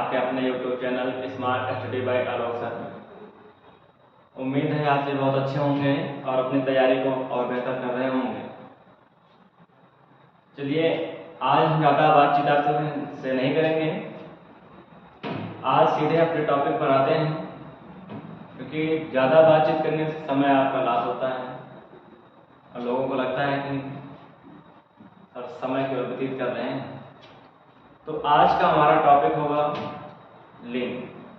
आपके अपने YouTube channel smart study bye आलोक sir में। उम्मीद है आप बहुत अच्छे होंगे और अपनी तैयारी को और बेहतर कर रहे होंगे। चलिए, आज हम ज़्यादा बातचीत आपसे नहीं करेंगे। आज सीधे अपने टॉपिक पर आते हैं, क्योंकि ज़्यादा बातचीत करने से समय आपका लॉस होता है और लोगों को लगता है कि सर समय क्यों व्यतीत कर रहे हैं। तो आज का हमारा टॉपिक होगा लिंग,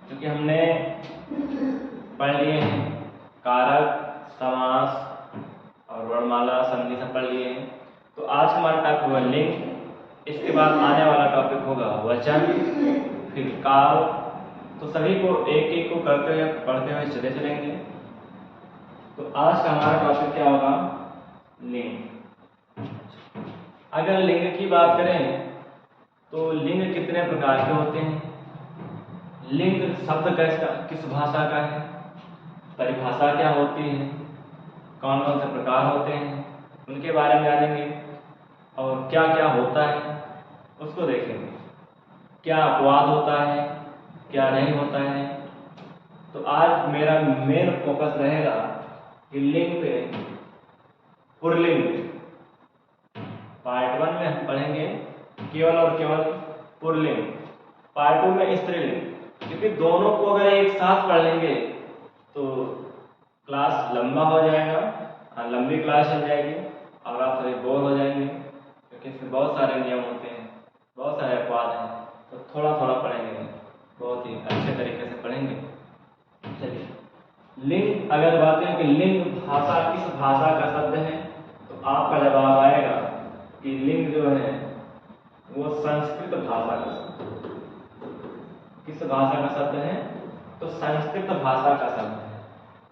क्योंकि हमने पढ़ लिए हैं कारक, समास और वर्णमाला, संधि सब पढ़ लिए हैं। तो आज हमारा टॉपिक होगा लिंग। इसके बाद आने वाला टॉपिक होगा वचन, फिर काल। तो सभी को एक एक को करते हुए पढ़ते हुए चले चलेंगे। तो आज का हमारा टॉपिक क्या होगा? लिंग। अगर लिंग की बात करें तो लिंग कितने प्रकार के होते हैं? लिंग शब्द किस भाषा का है? परिभाषा क्या होती है? कौन कौन से प्रकार होते हैं उनके बारे में जानेंगे, और क्या क्या होता है उसको देखेंगे। क्या अपवाद होता है, क्या नहीं होता है। तो आज मेरा मेन फोकस रहेगा कि लिंग पे पुल्लिंग। पार्ट 1 में हम पढ़ेंगे केवल और केवल पुल्लिंग, पार्ट 2 में स्त्रीलिंग। क्योंकि दोनों को अगर एक साथ पढ़ लेंगे तो क्लास लंबा हो जाएगा, लंबी क्लास चल जाएगी और आप सभी बोर हो जाएंगे, क्योंकि इसमें बहुत सारे नियम होते हैं, बहुत सारे अपवाद हैं। तो थोड़ा थोड़ा पढ़ेंगे, बहुत ही अच्छे तरीके से पढ़ेंगे। चलिए, लिंग अगर बात करें कि लिंग भाषा किस भाषा का शब्द है, तो आपका जवाब आएगा कि लिंग जो है वो संस्कृत भाषा का शब्द है। किस भाषा का शब्द है? तो संस्कृत भाषा का शब्द है।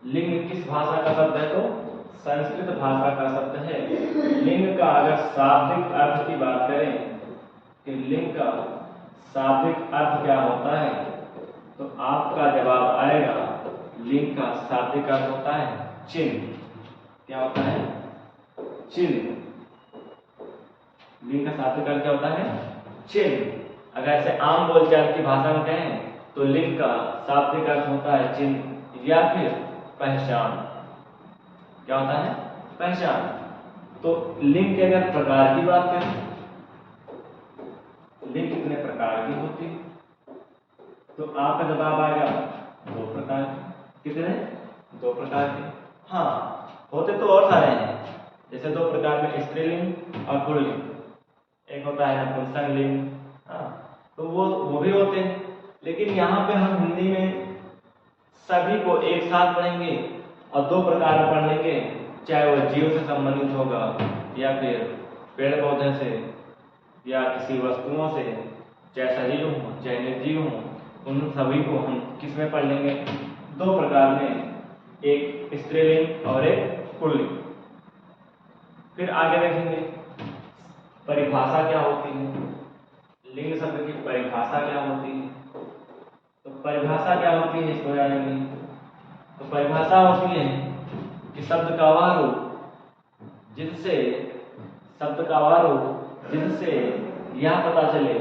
लिंग किस भाषा का शब्द है? तो संस्कृत भाषा का शब्द है। लिंग का अगर शाब्दिक अर्थ की बात करें कि लिंग का शाब्दिक अर्थ क्या होता है, तो आपका जवाब आएगा लिंग का शाब्दिक अर्थ होता है चिन्ह। क्या होता है? चिन्ह। लिंग का शाब्दिक अर्थ क्या होता है? चिन्ह। अगर ऐसे आम बोलचाल की भाषा में कहें तो लिंग का शाब्दिक अर्थ होता है चिन्ह या फिर पहचान। क्या होता है? पहचान। तो लिंग के अगर प्रकार की बात करें, लिंग कितने प्रकार की होती है, तो आपका जवाब आएगा 2 प्रकार की। कितने? 2 प्रकार के। हाँ, होते तो और सारे हैं, जैसे 2 प्रकार में स्त्रीलिंग और पुल्लिंग। एक होता है नपुंसक लिंग, तो वो भी होते हैं। लेकिन यहाँ पे हम हिंदी में सभी को एक साथ पढ़ेंगे और 2 प्रकार में पढ़ लेंगे, चाहे वो जीव से संबंधित होगा या फिर पेड़ पौधे से या किसी वस्तुओं से, चाहे सजीव हो चाहे निर्जीव हो, उन सभी को हम किस में पढ़ लेंगे? 2 प्रकार में, एक स्त्रीलिंग और एक पुल्लिंग। फिर आगे देखेंगे परिभाषा क्या होती है, लिंग शब्द की परिभाषा क्या होती है। तो परिभाषा क्या होती है इसको जानेंगे। तो परिभाषा होती है कि शब्द का वह रूप जिससे यह पता चले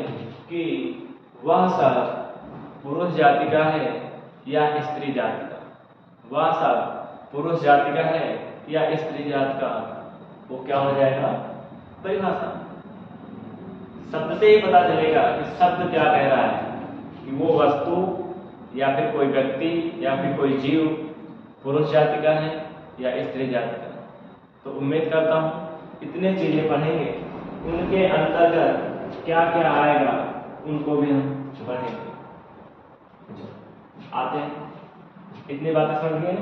कि वह शब्द पुरुष जाति का है या स्त्री जाति का। वह शब्द पुरुष जाति का है या स्त्री जाति का, वो क्या हो जाएगा? परिभाषा। शब्द से ही पता चलेगा कि शब्द क्या कह रहा है, कि वो वस्तु या फिर कोई व्यक्ति या फिर कोई जीव पुरुष जाति का है या स्त्री जाति का है। तो उम्मीद करता हूँ इतने चीजें पढ़ेंगे, उनके अंतर्गत क्या क्या आएगा उनको भी हम पढ़ेंगे। आते हैं, इतनी बातें समझ गए।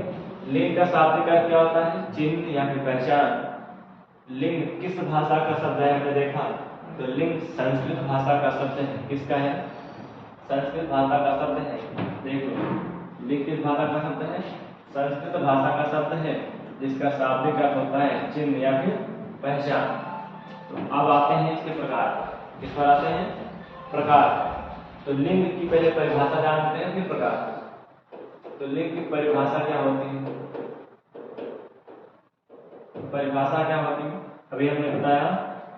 लिंग का शाब्दिक अर्थ क्या होता है? चिन्ह या फिर पहचान। लिंग किस भाषा का शब्द है? हमने देखा तो लिंग संस्कृत भाषा का शब्द है। किसका है? संस्कृत भाषा का शब्द है। देख लो, लिंग किस भाषा का शब्द है? संस्कृत भाषा का शब्द है, जिसका शाब्दिक अर्थ होता है चिन्ह या फिर पहचान। तो अब आते हैं इसके प्रकार। किस पर आते हैं? प्रकार। तो लिंग की पहले परिभाषा जानते हैं, फिर प्रकार। तो लिंग की परिभाषा क्या होती है? परिभाषा क्या होती है? अभी हमने बताया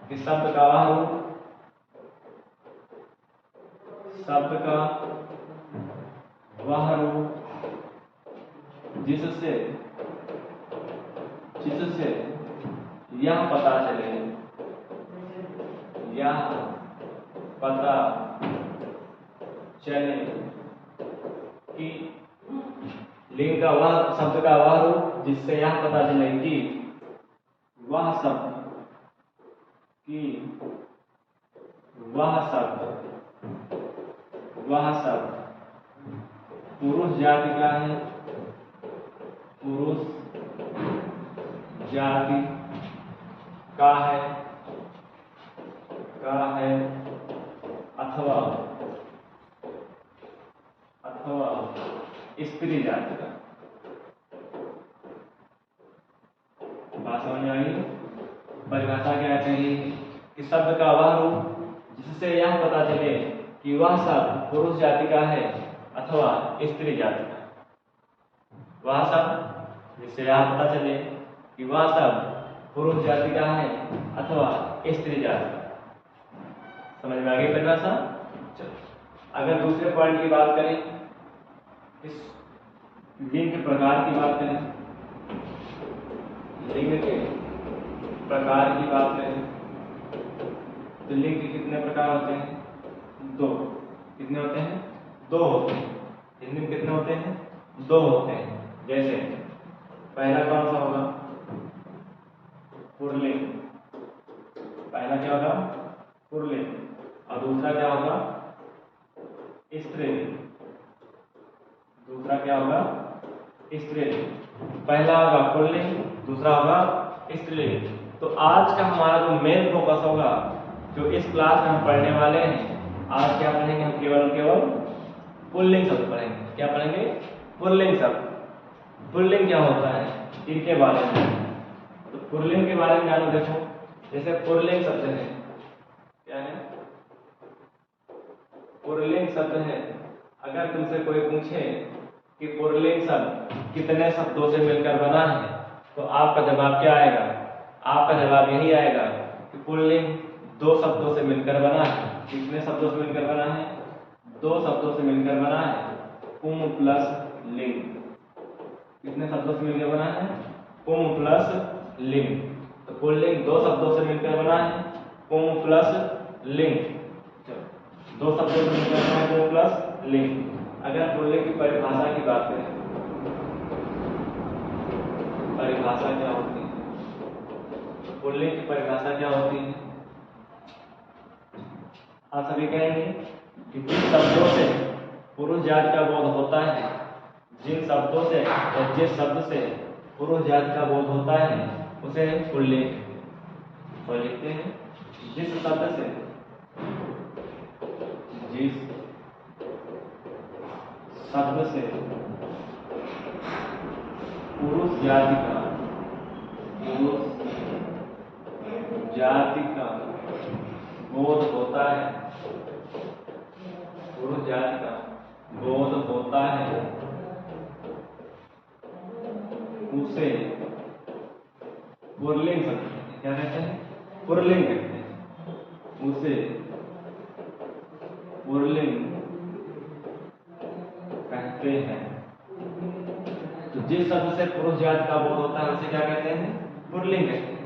कि शब्द का वह रूप, शब्द का वह रूप जिससे यह पता चले कि लिंग का वह शब्द का वह रूप जिससे यह पता चले कि वह शब्द पुरुष जाति का है, पुरुष जाति का है अथवा स्त्री जाति का। बात समझ में आई? परिभाषा क्या चाहिए कि शब्द का वह रूप जिससे यह पता चले कि वह शब्द पुरुष जाति का है अथवा स्त्री जाति का। वह शब्द जिससे यह पता चले कि वह शब्द पुरुष जाति का है अथवा स्त्री जाति का। समझ में आ गई परिभाषा? चलो, अगर दूसरे पॉइंट की बात करें, इस लिंग के प्रकार की बात करें, लिंग के प्रकार की बात करें तो लिंग के कितने प्रकार होते हैं? 2। कितने होते हैं? 2 होते हैं। हिंदी में कितने होते हैं? 2 होते हैं। जैसे पहला कौन सा होगा? पुल्लिंग। पहला क्या होगा? पुल्लिंग। और दूसरा क्या होगा? स्त्रीलिंग। दूसरा क्या होगा? स्त्रीलिंग। पहला होगा पुल्लिंग, दूसरा होगा स्त्रीलिंग। तो आज का हमारा जो मेन फोकस होगा, जो इस क्लास में हम पढ़ने वाले हैं, आज क्या पढ़ेंगे? हम केवल पुल्लिंग शब्द पढ़ेंगे। क्या पढ़ेंगे? पुल्लिंग शब्द। पुल्लिंग क्या होता है इनके बारे में, तो पुल्लिंग के बारे में जानो। देखो, जैसे पुल्लिंग शब्द है, क्या है? पुल्लिंग शब्द है। अगर तुमसे कोई पूछे कि पुल्लिंग शब्द कितने शब्दों से मिलकर बना है, तो आपका जवाब क्या आएगा? आपका जवाब यही आएगा कि पुल्लिंग 2 शब्दों से मिलकर बना है। कितने शब्दों से मिलकर बना है? 2 शब्दों से मिलकर बना है। पुम प्लस लिंग। कितने शब्दों से मिलकर बना है? पुम प्लस लिंग। तो पुल्लिंग 2 शब्दों से मिलकर बना है, पुम प्लस लिंग। 2 शब्दों से मिलकर बना है, पुम प्लस लिंग। अगर पुल्लिंग की परिभाषा की बात करें, परिभाषा क्या होती है? पुल्लिंग की परिभाषा क्या होती है? आप सभी कहेंगे कि जिन शब्दों से पुरुष जाति का बोध होता है, जिन शब्दों से या जिस शब्द से पुरुष जाति का बोध होता है उसे पुल्लिंग। तो लिखते हैं, जिस शब्द से, जिस शब्द से पुरुष जाति का बोध होता है, पुरुष जाति का बोध होता है, उसे पुल्लिंग कहते हैं। क्या कहते हैं? पुल्लिंग कहते हैं। उसे पुल्लिंग कहते हैं। तो जिस शब्द से पुरुष जाति का बोध होता है उसे क्या कहते हैं? पुल्लिंग कहते हैं।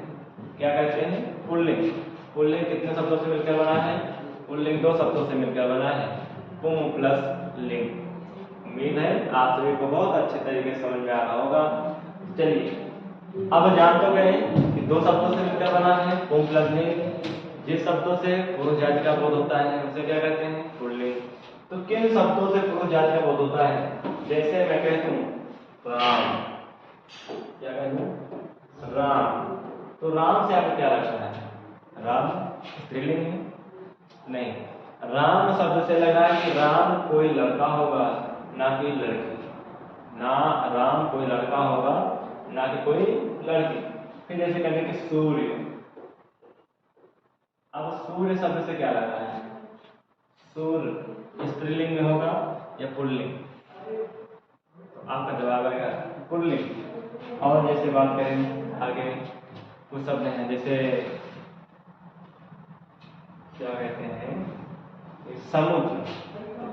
क्या कहते हैं? पुल्लिंग। पुल्लिंग कितने शब्दों से मिलकर बना है? पुल्लिंग 2 शब्दों से मिलकर बना है, पुम प्लस लिंग। उम्मीद है आप सभी को बहुत अच्छे तरीके से समझ में आ रहा होगा। चलिए, अब जान तो गए कि 2 शब्दों से मिलकर बना है, पुम प्लस लिंग। जिस शब्दों से पुरुष जाति का बोध होता है उसे क्या कहते हैं? पुल्लिंग। तो किन शब्दों से पुरुष जाति का बोध होता है? जैसे मैं कहता हूं राम। क्या कहूं? राम। तो राम से आपको क्या लगता है? राम स्त्रीलिंग है? नहीं, राम शब्द से लगा कि राम कोई लड़का होगा, ना कि लड़की। ना राम कोई लड़का होगा, ना कि कोई लड़की। फिर जैसे कहते कि सूर्य। अब सूर्य शब्द से क्या लगा है? सूर्य स्त्रीलिंग में होगा या पुल्लिंग? आपका जवाब आएगा पुल्लिंग। और जैसे बात करें आगे, कुछ शब्द हैं जैसे क्या कहते हैं? समुद्र।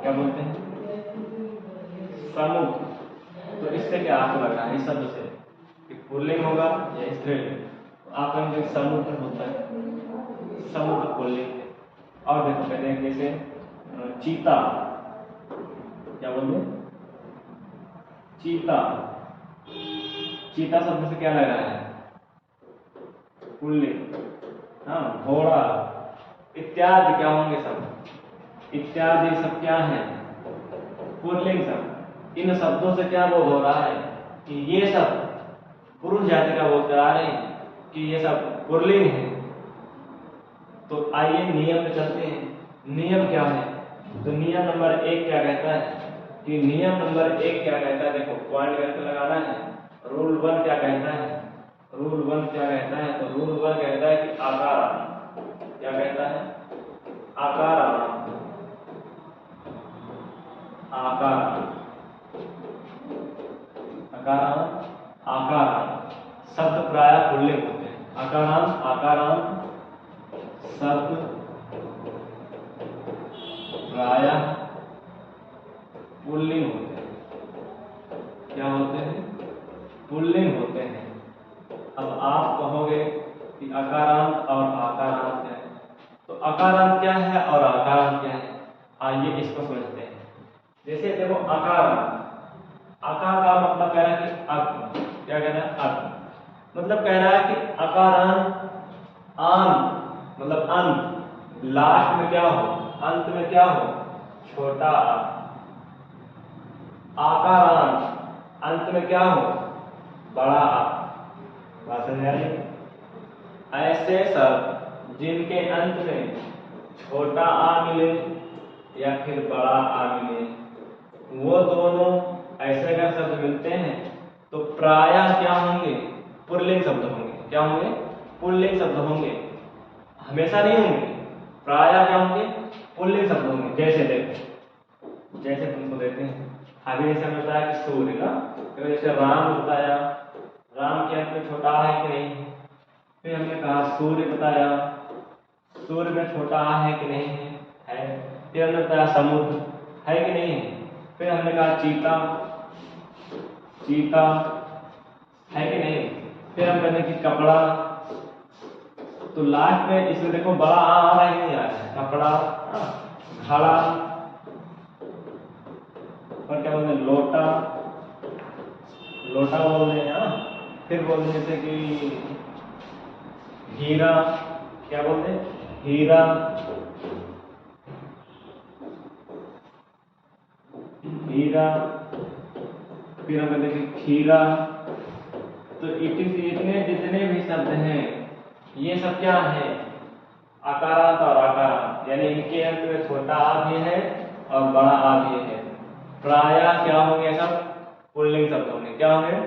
क्या बोलते हैं? समुद्र, तो इससे क्या आपको लग रहा है इस शब्द से कि पुल्लिंग होगा या स्त्रीलिंग? तो आप कहेंगे समुद्र होता है, समुद्र पुल्लिंग है। और देखो कहते हैं जैसे चीता, क्या बोलते चीता, चीता शब्द से क्या लग रहा है पुल्लिंग। हाँ, घोड़ा इत्यादि क्या होंगे सब, इत्यादि सब क्या है पुल्लिंग शब्द। इन शब्दों से क्या बोध हो रहा है कि ये सब पुरुष जाति का बोध करा रहे हैं कि ये सब पुल्लिंग है। तो आइए नियम पे चलते हैं। नियम क्या है? तो नियम नंबर 1 क्या कहता है कि नियम नंबर 1 क्या कहता है, देखो पॉइंट करके लगाना है। रूल 1 क्या कहता है, रूल 1 क्या कहता है? तो रूल 1 कहता है कि आकार, क्या कहता है आकार, आकार, आकार, आकार शब्द प्राय पुल्लिंग होते हैं। आकारांत, आकारांत शब्द प्राय पुल्लिंग होते हैं। क्या होते हैं? पुल्लिंग होते हैं। अब आप कहोगे कि अकारांत और आकारांत क्या है? तो अकारांत क्या है और आकारांत क्या है? आइए इसको समझते हैं। जैसे देखो अकारांत, आकार का मतलब कह रहा है कि अर्थ, क्या कह रहा है अर्थ, मतलब कह रहा है कि अकारांत आंत मतलब अंत, लास्ट में क्या हो, अंत में क्या हो छोटा आ। आकारांत अंत में क्या हो बड़ा आ। बात समझ आ रही? ऐसे शब्द जिनके अंत में छोटा आ मिले या फिर बड़ा आ मिले, वो दोनों ऐसे अगर शब्द मिलते हैं तो प्रायः क्या होंगे पुल्लिंग शब्द होंगे। क्या होंगे? पुल्लिंग शब्द होंगे। हमेशा नहीं होंगे, प्रायः क्या होंगे पुल्लिंग शब्द होंगे। जैसे देखो, जैसे तुमको देते हैं अभी जैसे हमें बताया कि सूर्य ना, तो जैसे राम बताया, राम के अंत में छोटा है कि नहीं, फिर हमने कहा सूर्य बताया, सूर्य में छोटा है कि नहीं है, फिर हमने बताया समुद्र है कि नहीं है, फिर हमने कहा चीता, चीता है कि नहीं, फिर हम कहते हैं कि कपड़ा। तो लास्ट में इसमें देखो बड़ा आ रहा है नहीं आ रहा है, कपड़ा, घड़ा, और क्या बोलते हैं लोटा, लोटा बोल रहे हैं। फिर बोलते हैं जैसे कि हीरा, क्या बोलते हैं हीरा, हीरा, फिर हम कहते हैं कि खीरा। तो इतने जितने भी शब्द हैं ये सब क्या है आकारांत और आकारांत, यानी इनके अंत में छोटा आ भी है और बड़ा आ भी है। प्रायः क्या होंगे सब पुल्लिंग शब्द होंगे। क्या होंगे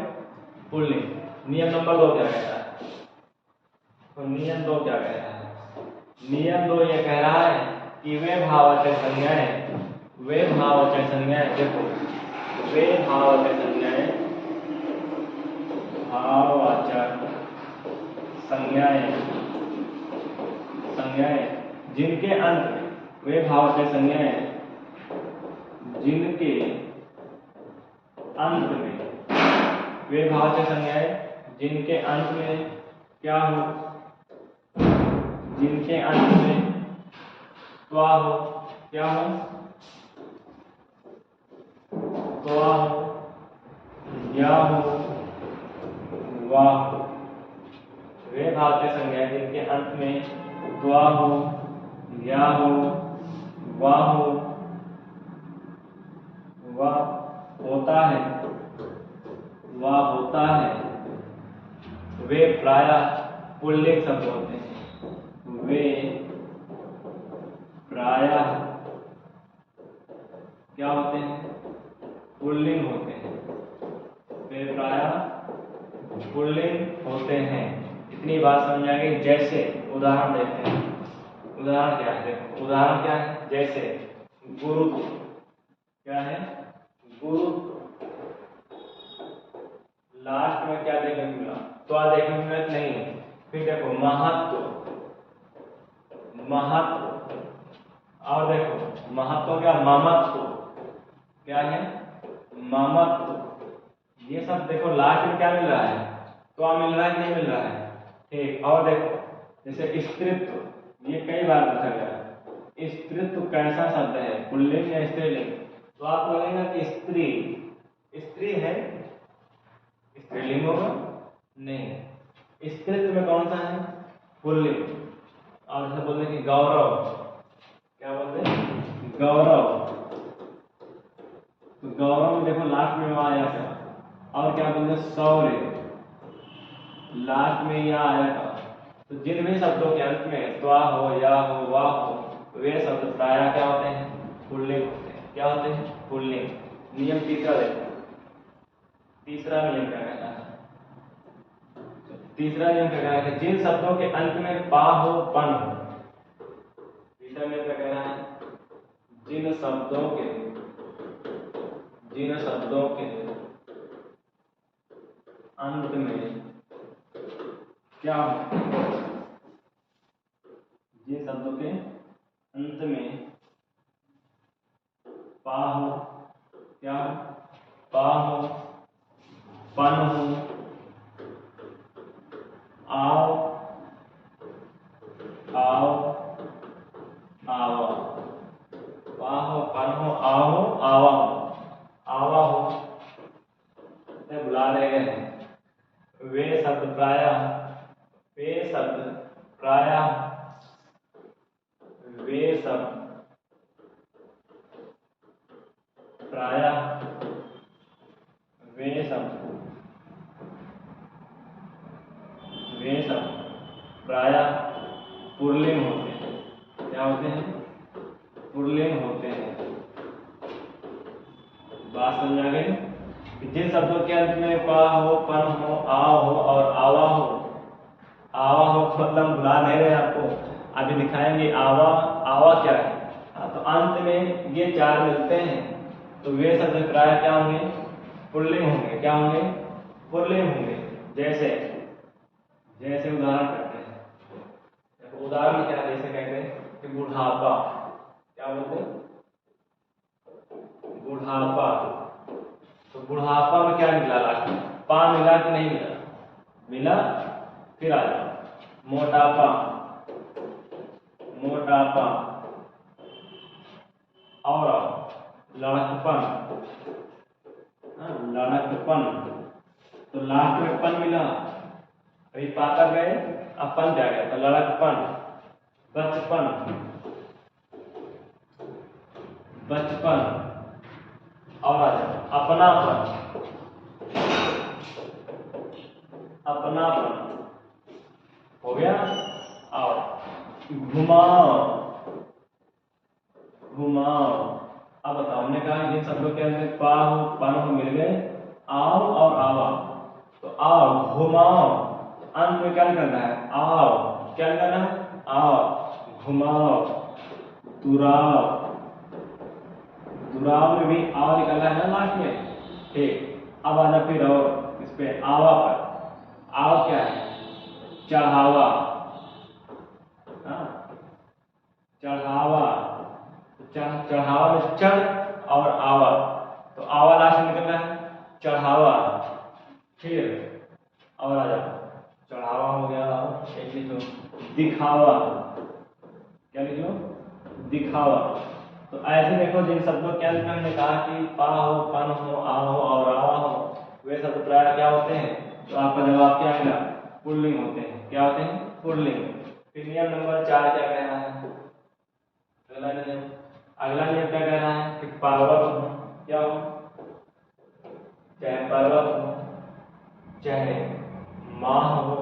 पुल्लिंग। नियम नंबर 2 क्या कहता है? तो नियम 2 क्या कहता है? नियम 2 ये कह रहा है कि वे भाववाचक संज्ञाएं, वे भाववाचक संज्ञाएं, देखो वे भाववाचक संज्ञाएं, भाववाचक संज्ञाएं, संज्ञाएं जिनके अंत में, वे भाववाचक संज्ञाएं जिनके अंत में, वे भाववाचक संज्ञाएं जिनके अंत में क्या हो, जिनके अंत में त्वा हो, क्या हो त्वा हो, या हो, वा हो। वे भाववाचक संज्ञाएं जिनके अंत में त्वा हो, या हो, वा हो, वा होता है, वा होता है, वे प्रायः पुल्लिंग शब्द होते हैं। वे प्रायः क्या होते हैं पुल्लिंग होते हैं। वे प्रायः पुल्लिंग होते हैं। इतनी बात समझ आ गई। जैसे उदाहरण देखते हैं। उदाहरण क्या है? देखो उदाहरण क्या है? जैसे गुरुत्व, क्या है गुरुत्व, लास्ट में क्या देखने को मिला? तो आ देखने को मिला नहीं। फिर देखो महत्व, महत्व, और देखो महत्व क्या ममत्व, क्या है ममत्व, ये सब देखो लास्ट में क्या मिल रहा है, तो आ मिल रहा है कि नहीं मिल रहा है। ठीक, और देखो जैसे स्त्रीत्व, ये कई बार पूछा गया है, स्त्रीत्व कैसा शब्द है, पुल्लिंग या स्त्रीलिंग। तो आपको लगेगा कि स्त्री, स्त्री है, स्त्रीलिंग होगा, नहीं, स्त्रीत्व में कौन सा है, पुल्लिंग। और जैसे बोलते हैं कि गौरव, क्या बोलते हैं, गौरव, तो गौरव में देखो लास्ट में वहां आया था। और क्या बोलते हैं, शौर्य, लास्ट में यह आया था। तो जिन भी शब्दों के अंत में त्वा हो, या हो, वाह हो, वे शब्द प्रायः क्या होते हैं, पुल्लिंग होते हैं। क्या होते हैं, पुल्लिंग। नियम तीसरा देखो, तीसरा नियम क्या कहता है, तीसरा नियम क्या कहता है, जिन शब्दों के अंत में पा हो, पन हो। तीसरा नियम क्या कह रहा है, जिन शब्दों के अंत में क्या हो, जिन शब्दों के अंत में पा हो, क्या हो, पा हो, पन हो, आओ, आओ, आवा, पा हो, पन हो, आओ हो, आवा हो, आवा हो, बुला रहे हैं। वे शब्द प्रायः, वे शब्द प्रायः, वे शब्द प्रायः, वे शब्द प्रायः पुल्लिंग होते हैं। क्या होते हैं, पुल्लिंग होते हैं। बात समझ आ गई। जिन शब्दों के अंत में पा हो, पन हो, आ हो और आवा हो, आवा हो मतलब बुला नहीं रहे आपको, अभी दिखाएंगे आवा, आवा क्या है। तो अंत में ये चार मिलते हैं, तो वे शब्द प्रायः क्या होंगे, पुल्लिंग होंगे। क्या होंगे, पुल्लिंग होंगे। जैसे जैसे उदाहरण करते हैं, उदाहरण क्या, जैसे कहते हैं कि बुढ़ापा, क्या बोलते हैं, बुढ़ापा। तो बुढ़ापा में क्या मिला, लास्ट में पा मिला कि नहीं मिला, मिला, फिर आ जाओ मोटापा, मोटापा, और लड़कपन, लड़कपन। तो लास्ट में पन मिला, अभी पाकर गए, अब पन जा गया, तो लड़कपन, बचपन, बचपन, और आ जाओ अपनापन, अपनापन हो गया। और घुमाओ, घुमाओ। अब बताओ, हमने कहा जिन शब्दों के अंदर पा हो, पन हो मिल गए, आओ और आवा। तो आओ, घुमाओ, अंत में क्या करना है, आओ, क्या करना है, आओ, घुमाओ, दुराओ, दुराव में भी आओ निकलना है ना लास्ट में। ठीक, अब आना फिर और इस पे आवा पर। आओ क्या है, चढ़ावा, चढ़ावा, चढ़ावा में चढ़ और आवा, तो आवा लास्ट में निकलना है, चढ़ावा। फिर और आ जाओ, चढ़ावा हो गया, एक लिखो दिखावा, क्या लिख लो, दिखावा। तो ऐसे देखो, जिन शब्दों के अंत में हमने कहा कि पा हो, पन हो, आ हो और आवा हो, वे शब्द प्रायः क्या होते हैं, तो आपका जवाब क्या मिला, पुल्लिंग होते हैं। क्या होते हैं, पुल्लिंग। फिर नियम नंबर 4 क्या कह रहा है, अगला नियम क्या कह रहा है कि पर्वत हो, क्या हो, चाहे पर्वत हो, चाहे माह हो,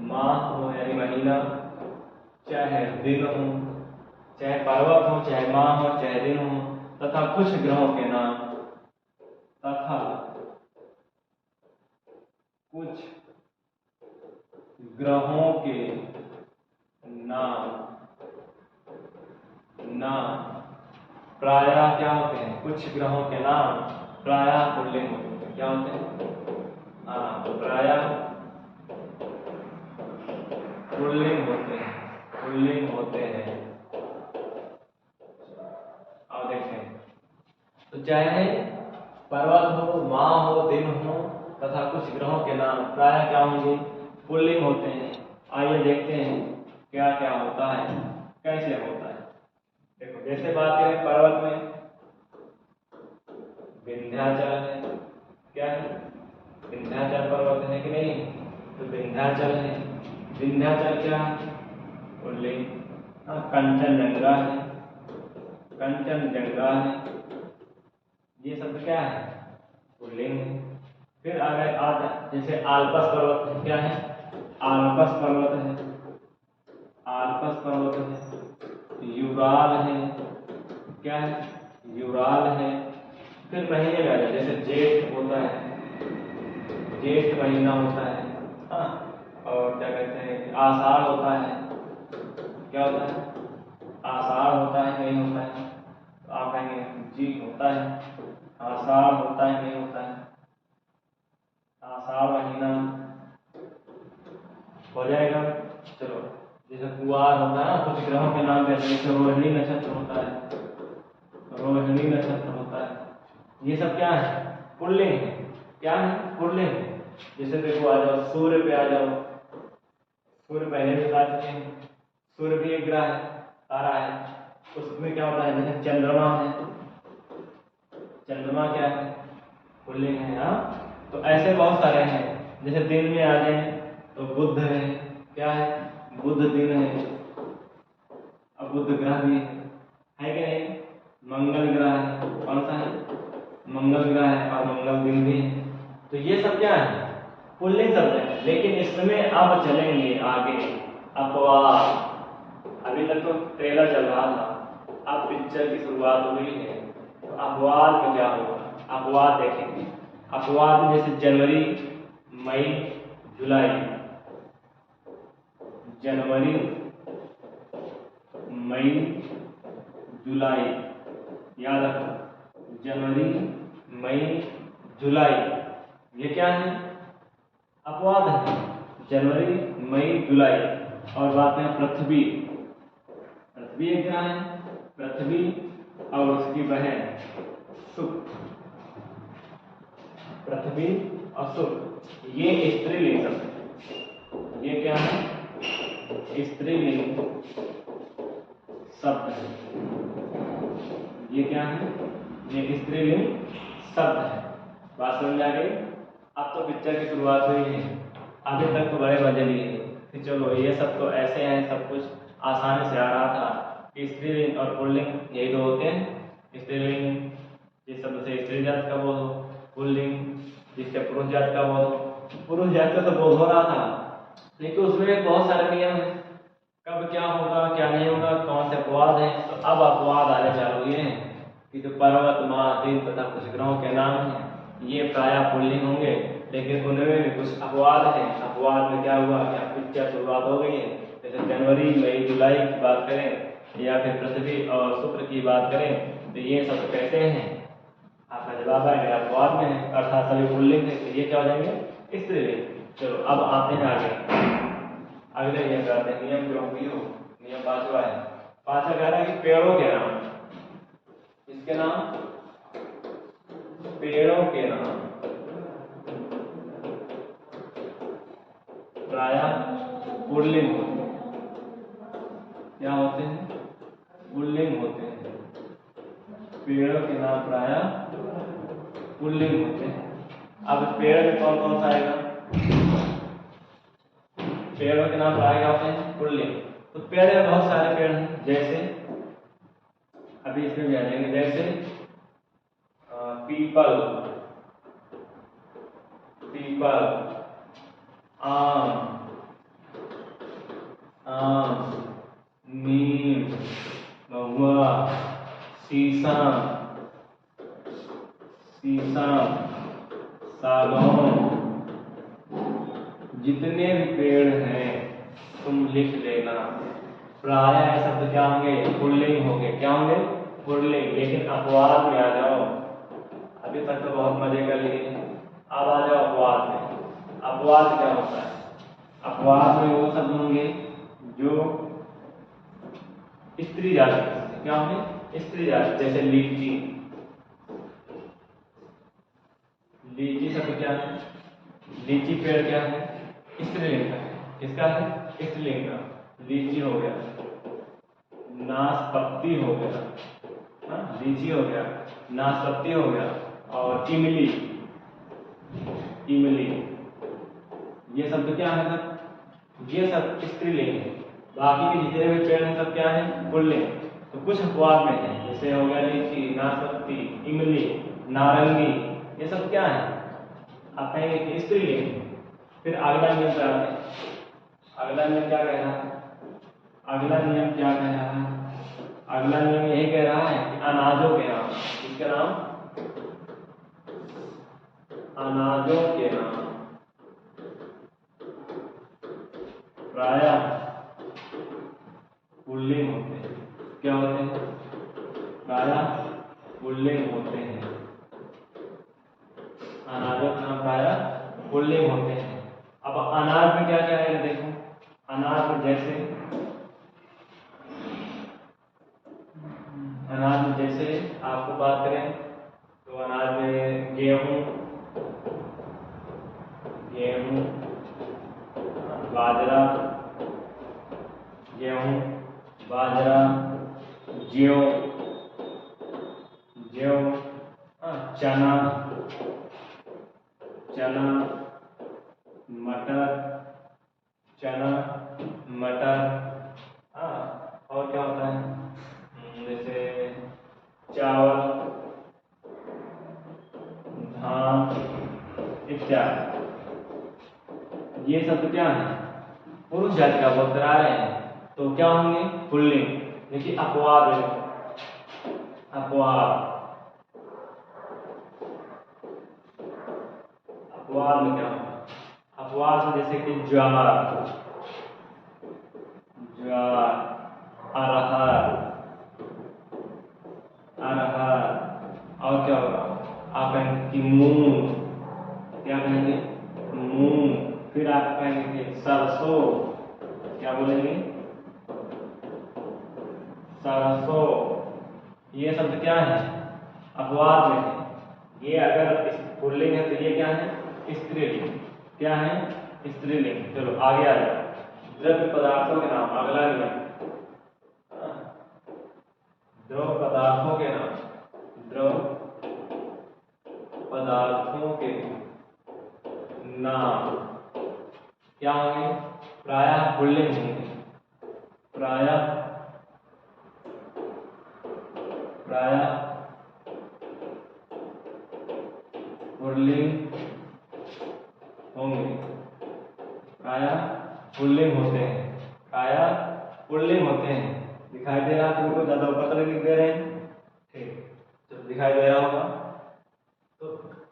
माह हो यानी महीना, चाहे दिन हो, चाहे पर्वत हो, चाहे माह हो, चाहे दिन हो, तथा कुछ ग्रहों के नाम, तथा कुछ ग्रहों के नाम, नाम प्रायः क्या होते हैं, कुछ ग्रहों के नाम प्रायः पुल्लिंग होते हैं। क्या होते हैं, प्रायः पुल्लिंग होते हैं, पुल्लिंग होते हैं। अब देखते हैं, तो चाहे पर्वत हो, माह हो, दिन हो तथा कुछ ग्रहों के नाम प्रायः क्या होंगे, पुल्लिंग होते हैं। आइए देखते हैं क्या क्या होता है, कैसे होता है। देखो जैसे बात करें पर्वत में, विंध्याचल है, क्या है, विंध्याचल पर्वत है कि नहीं, तो विंध्याचल है। विंध्याचल क्या है, पुल्लिंग। कंचनजंगा है, कंचनजंगा है, ये सब क्या है, पुल्लिंग है। फिर आगे आता जैसे आल्पस पर्वत है, क्या है, आल्पस पर्वत है, आल्पस पर्वत है। यूराल है, क्या है, यूराल है। फिर महीने में आ जाए, जैसे जेठ होता है, जेठ महीना होता है, हाँ। और क्या कहते हैं, आषाढ़ होता है, क्या होता है, आषाढ़ होता है, नहीं होता है, तो आप कहेंगे जी होता है, आषाढ़ होता है, नहीं होता है, आषाढ़ महीना हो जाएगा। चलो जैसे कुआर होता है, कुछ ग्रहों के नाम जैसे रोहिणी नक्षत्र होता है, रोहिणी नक्षत्र होता है, ये सब क्या है, पुल्लिंग है, क्या है, पुल्लिंग है। जैसे देखो आ जाओ सूर्य पे आ जाओ, सूर्य पहले भी बता चुके हैं, सूर्य भी एक ग्रह है, तारा है, उसमें क्या होता है, जैसे चंद्रमा है, चंद्रमा क्या है, पुल्लिंग है, हाँ। तो ऐसे बहुत सारे हैं। जैसे दिन में आ जाए तो बुध है, क्या है, बुध दिन है, अब बुध ग्रह भी है कि नहीं। मंगल ग्रह है, कौन सा है, मंगल ग्रह है, और मंगल दिन भी है। तो ये सब क्या है, पुल्लिंग शब्द है। लेकिन इसमें अब चलेंगे आगे अपवाद। अभी तक तो ट्रेलर चल रहा था, अब पिक्चर की शुरुआत हो गई है, तो अपवाद में क्या होगा, अपवाद देखेंगे। अपवाद में जैसे जनवरी, मई, जुलाई, जनवरी, मई, जुलाई, याद रखो, जनवरी, मई, जुलाई, ये क्या है, अपवाद है, जनवरी, मई, जुलाई। और बात है पृथ्वी, पृथ्वी एक ग्रह है, पृथ्वी और उसकी बहन शुक्र, पृथ्वी और शुक्र, ये स्त्रीलिंग शब्द है। ये क्या है, स्त्रीलिंग शब्द है, ये क्या है, ये स्त्रीलिंग शब्द है। बात समझ आ गई। अब तो पिक्चर की शुरुआत हुई है, अभी तक तो बड़े मजे लिए कि चलो ये सब तो ऐसे हैं, सब कुछ आसानी से आ रहा था कि स्त्रीलिंग और पुल्लिंग यही तो होते हैं। स्त्रीलिंग जिस शब्द से स्त्री जात का बोध हो, पुल्लिंग जिससे पुरुष जात का बोध हो। पुरुष जात का तो बोध हो रहा था, लेकिन उसमें बहुत सारे नियम है, कब क्या होगा क्या नहीं होगा, कौन से अपवाद है। तो अब अपवाद आने चालू हुए हैं कि जो पर्वत, माह, दिन तथा कुछ ग्रहों के नाम हैं, ये प्रायः पुल्लिंग होंगे, लेकिन उनमें भी कुछ अपवाद हैं। अपवाद में क्या हुआ कि अब पिक्चर शुरुआत हो गई है। जैसे जनवरी, मई, जुलाई की बात करें या फिर पृथ्वी और शुक्र की बात करें, तो ये सब कैसे हैं, आपका जवाब आएगा अपवाद में है, अर्थात सभी पुल्लिंग है, तो ये क्या हो जाएंगे, स्त्रीलिंग। चलो अब आते हैं आगे, अगले नियम करते हैं। नियम जो भी हो, नियम पांचवा है। पांचवा कह रहा है कि पेड़ों के नाम, इसके नाम, पेड़ों के नाम प्रायः पुल्लिंग होते हैं। क्या होते हैं, पुल्लिंग होते हैं। पेड़ों के नाम प्रायः पुल्लिंग होते हैं। अब पेड़ में कौन कौन सा आएगा, पेड़ों के नाम प्रायः क्या होते हैं, पुल्लिंग। तो पेड़ में बहुत सारे पेड़ हैं, जैसे अभी इसमें भी आ जाएंगे, जैसे पीपल, पीपल, आम, आम, नीम, महुआ, शीशम, शीशम, सागौन, जितने भी पेड़ हैं तुम लिख लेना। प्रायः शब्द क्या होंगे, पुल्लिंग होंगे, क्या होंगे, पुल्लिंग। लेकिन अपवाद में आ जाओ, अभी तक तो बहुत मजे कर लिए, अब आ जाओ अपवाद में। अपवाद क्या होता है, अपवाद में वो शब्द होंगे जो स्त्री जाति, क्या होंगे, स्त्री जाति। जैसे लीची, लीची पेड़ क्या है? स्त्रीलिंग का है। किसका है? स्त्रीलिंग का। लीची हो गया, नाशपत्ती हो गया, हाँ लीची हो गया, नाशपत्ती हो गया, और इमली, इमली, ये शब्द क्या है सर? ये सब स्त्रीलिंग है। बाकी के जितने भी पेड़ हैं सब क्या है? पुल्लिंग। तो कुछ अपवाद में है, जैसे हो गया लीची, नाशपत्ती, इमली, नारंगी, ये सब क्या है? आप कहेंगे कि स्त्रीलिंग। फिर अगला नियम क्या है? अगला नियम क्या कह रहा है? अगला नियम क्या कह रहा है? अगला नियम यही कह रहा है कि अनाजों के नाम, इसके नाम, अनाजों के नाम प्रायः पुल्लिंग होते हैं। क्या होते हैं? प्रायः पुल्लिंग होते हैं। अनाजों के नाम प्रायः पुल्लिंग होते हैं। अब अनाज में क्या क्या है देखो। अनाज में जैसे, अनाज में जैसे आपको बात करें तो अनाज में गेहूं, गेहूं, बाजरा, गेहूं, बाजरा, जौ, जौ, चना, चना, मटर, चना, मटर, और क्या होता है? जैसे चावल, धान इत्यादि। ये सब क्या है? पुरुष जाति का बोध करा रहे हैं, तो क्या होंगे? पुल्लिंग। देखिए अपवाद है, अपवाद, अपवाद में क्या होगा? अपवाद में जैसे कि ज्वार, ज्वार, अरहर, अरहर, और क्या होगा? आप कहेंगे कि मूंग, क्या कहेंगे? मूंग। फिर आप कहेंगे कि सरसों, क्या बोलेंगे? सरसों। ये शब्द क्या है? अपवाद में है। ये अगर पुल्लिंग है तो ये क्या है? स्त्रीलिंग। क्या है? स्त्रीलिंग। चलो आगे आ जाओ। द्रव्य पदार्थों के नाम, अगला नियम। द्रव पदार्थों के नाम, द्रव पदार्थों के नाम क्या होंगे? प्रायः पुल्लिंग होंगे। प्रायः, प्रायः पुल्लिंग होंगे। प्रायः पुल्लिंग होते हैं। प्रायः पुल्लिंग होते हैं। दिखाई दे रहा है तुमको? ज्यादा ऊपर तक लिख दे रहे हैं? ठीक, तो दिखाई दे रहा होगा। तो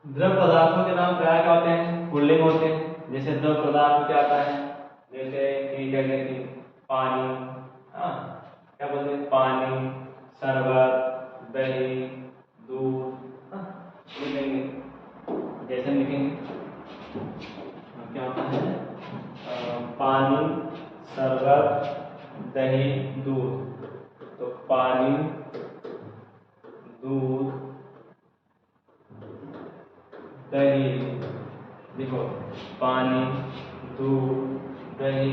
द्रव पदार्थों के नाम प्रायः क्या होते हैं? पुल्लिंग होते हैं। जैसे द्रव पदार्थ में क्या आता है? जैसे कि कहते हैं कि पानी, क्या बोलते हैं? पानी, शरबत, दही, दूध, लिखेंगे। जैसे लिखेंगे क्या होता है? पानी, शरबत, दही, दूध। तो पानी, दूध, दही, देखो पानी, दूध, दही,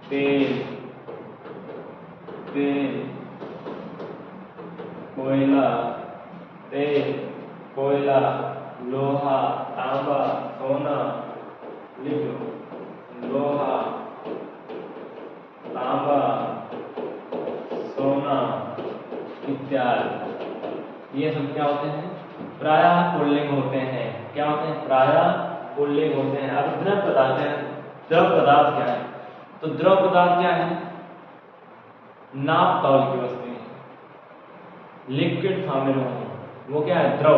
तेल, तेल, कोयला, तेल, कोयला, लोहा, तांबा, सोना, लिख लो। लोहा, तांबा, सोना इत्यादि। ये सब क्या होते हैं? प्रायः पुल्लिंग होते हैं। क्या होते हैं? प्रायः पुल्लिंग होते हैं। अब द्रव पदार्थ है। द्रव पदार्थ क्या है? तो द्रव पदार्थ क्या है? नाप तौल की वस्तुएं, लिक्विड फॉर्म में हो, वो क्या है? द्रव।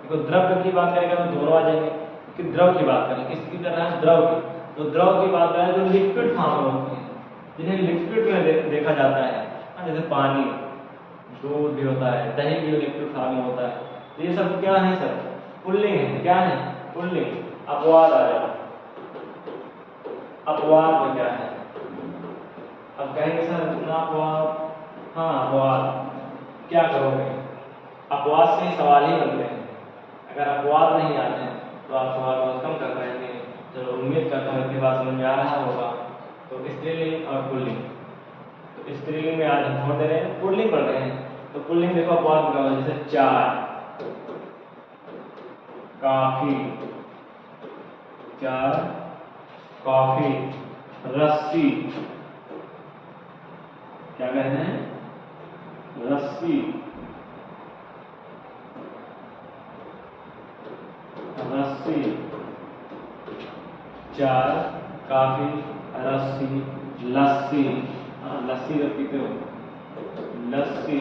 देखो द्रव की बात करेंगे तो दोनों आ जाएंगे, कि द्रव की बात करें, किसकी कर रहा है? द्रव की। तो द्रव की बात करें जो लिक्विड फॉर्म में होती है, जिन्हें लिक्विड में देखा जाता है, जैसे पानी, दूध भी होता है, दही भी लिक्विड फॉर्म में होता है। तो ये सब क्या है सर? पुल्लिंग है। क्या है? पुल्लिंग। अपवाद आ जाएगा। अपवाद में क्या है? अब कहेंगे सर ना अपवाद, अपवाद क्या करोगे? अपवाद से सवाल ही बनते हैं। अगर अपवाद नहीं आते हैं तो आप सवाल बहुत कम कर पाएंगे। चलो उम्मीद करता हूँ इसके बाद समझ में आ रहा होगा। तो स्त्रीलिंग और पुल्लिंग, तो स्त्रीलिंग में आज हम छोड़ दे रहे हैं, पुल्लिंग पढ़ रहे हैं। तो पुल्लिंग देखो बहुत बड़ा, जैसे चाय, काफी, चाय कॉफी, रस्सी, क्या कहते हैं, रस्सी, रस्सी, चाय काफी रस्सी, लस्सी, लस्सी जब पीते हो, लस्सी,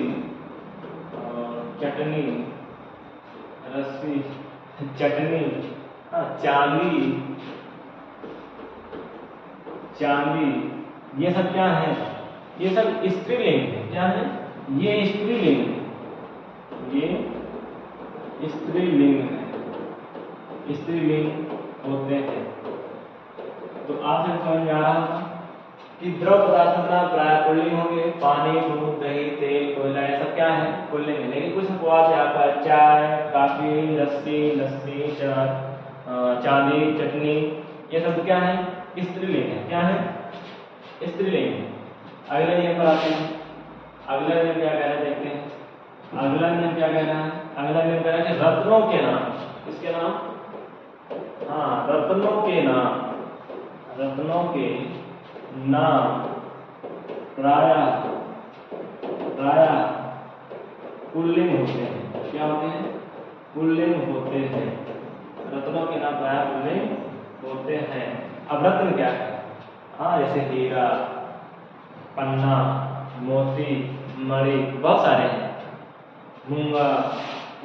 और चटनी, रस्सी, चटनी, चांदी, चांदी, ये सब क्या है, ये सब स्त्रीलिंग है। क्या है ये, स्त्रीलिंग है, ये स्त्रीलिंग है, स्त्रीलिंग होते हैं। तो आपसे समझ में आ रहा होगा कि द्रव पदार्थ में प्राय पुल्लिंग होंगे, पानी, दूध, दही, तेल, कोयला, ये सब क्या है, पुल्लिंग है। लेकिन कुछ उपवास है आपका, चाय, काफी, रस्सी, लस्सी, चांदी, चटनी, ये सब क्या है, स्त्रीलिंग है। क्या है, स्त्रीलिंग है। अगले नियम पर आते हैं। अगला नियम क्या कह रहा है, देखते हैं अगला नियम क्या कह रहा है। अगला नियम कह रहा है कि रत्नों के नाम, किसके नाम, रत्नों के नाम, रत्नों के नाम प्रायः पुल्लिंग होते हैं। क्या होते हैं, पुल्लिंग होते हैं। रत्नों के नाम प्रायः पुल्लिंग होते हैं। अब रत्न क्या है, जैसे हीरा, पन्ना, मोती, मणि, बहुत सारे हैं, मूंगा,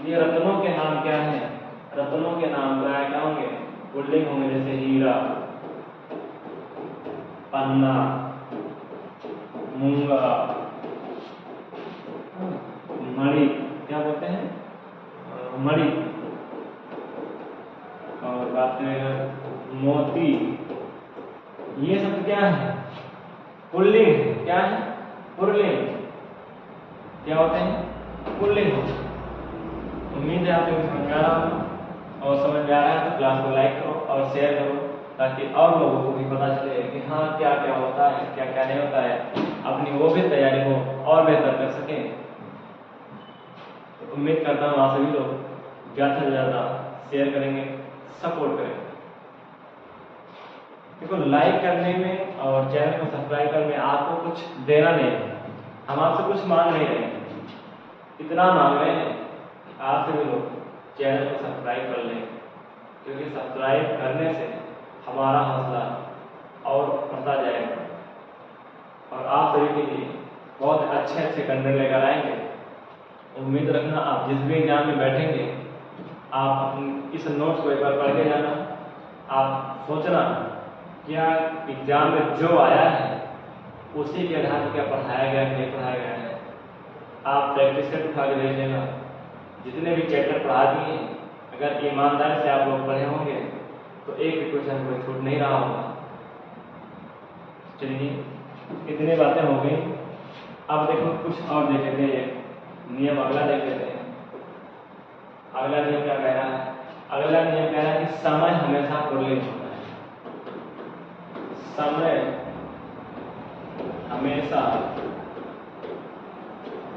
ये रत्नों के नाम क्या है, रत्नों के नाम प्रायः क्या होंगे, पुल्लिंग होंगे। जैसे हीरा, पन्ना, मूंगा, मणि, क्या बोलते हैं, मणि, और बात करें मोती, ये सब क्या है, पुल्लिंग है। क्या है, पुल्लिंग, क्या होते हैं, पुल्लिंग होते हैं। उम्मीद है आपको समझ में आ रहा होगा, और समझ में आ रहा है तो क्लास को लाइक करो और शेयर करो, ताकि और लोगों को भी पता चले कि क्या क्या होता है, क्या क्या नहीं होता है, अपनी वो भी तैयारी को और बेहतर कर सकें। तो उम्मीद करता हूँ आप सभी लोग ज़्यादा से ज़्यादा शेयर करेंगे, सपोर्ट करेंगे। देखो लाइक करने में और चैनल को सब्सक्राइब करने में आपको कुछ देना नहीं है, हम आपसे कुछ मांग नहीं रहे हैं, इतना मांग रहे हैं आप सभी लोग चैनल को सब्सक्राइब कर लें, क्योंकि सब्सक्राइब करने से हमारा हौसला और बढ़ता जाएगा और आप सभी के लिए बहुत अच्छे अच्छे कंटेंट लेकर आएंगे। उम्मीद रखना आप जिस भी एग्जाम में बैठेंगे आप अपनी इस नोट्स को एक बार पढ़ के जाना, आप सोचना क्या एग्जाम में जो आया है उसी के आधार पर क्या पढ़ाया गया, नहीं पढ़ाया गया है। आप प्रैक्टिस सेट उठा के देख लेना, जितने भी चैप्टर पढ़ा दिए अगर ईमानदारी से आप लोग पढ़े होंगे तो एक भी क्वेश्चन कोई छूट नहीं रहा होगा। चलिए इतनी बातें हो गई, अब देखो कुछ और देख लेते हैं, नियम अगला देख लेते हैं। अगला नियम क्या कह रहा है, अगला नियम कह रहा है कि समय हमेशा पुल्लिंग होता है। समय हमेशा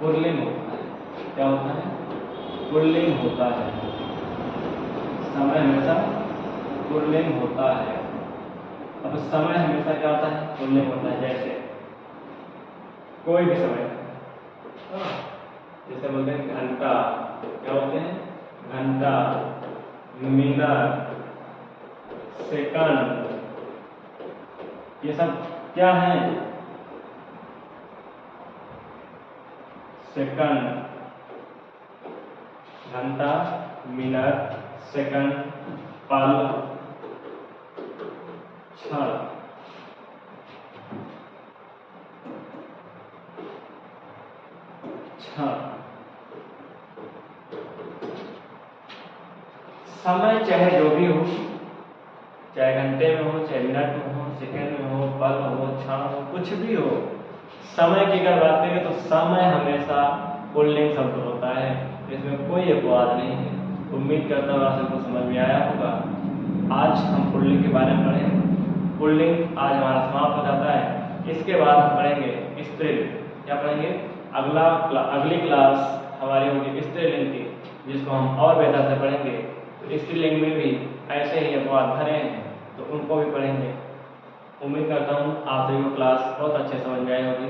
पुल्लिंग होता है। क्या होता है, पुल्लिंग होता है। समय हमेशा पुल्लिंग होता है। अब समय हमेशा क्या होता है, पुल्लिंग होता है। जैसे कोई भी समय, जैसे बोलते हैं घंटा, क्या बोलते हैं, घंटा, मिनट, सेकंड, ये सब क्या है, सेकंड, घंटा, मिनट, सेकंड, पल, क्षण। समय चाहे जो भी हो, चाहे घंटे में हो, चाहे मिनट में हो, सेकंड में हो, पल हो, क्षण हो, कुछ भी हो, समय की अगर बात करें तो समय हमेशा पुल्लिंग शब्द होता है, इसमें कोई अपवाद नहीं है। उम्मीद करता हूँ आप सबको समझ में आया होगा। आज हम पुल्लिंग के बारे में पढ़ें। पुल्लिंग आज हमारा समाप्त हो जाता है। इसके बाद हम पढ़ेंगे स्त्रीलिंग। क्या पढ़ेंगे? अगली क्लास हमारी होगी स्त्रीलिंग की, जिसको हम और बेहतर से पढ़ेंगे। तो स्त्रीलिंग में भी ऐसे ही अपवाद भरे हैं, तो उनको भी पढ़ेंगे। उम्मीद करता हूँ आप सभी को क्लास बहुत अच्छे समझ में आई होगी।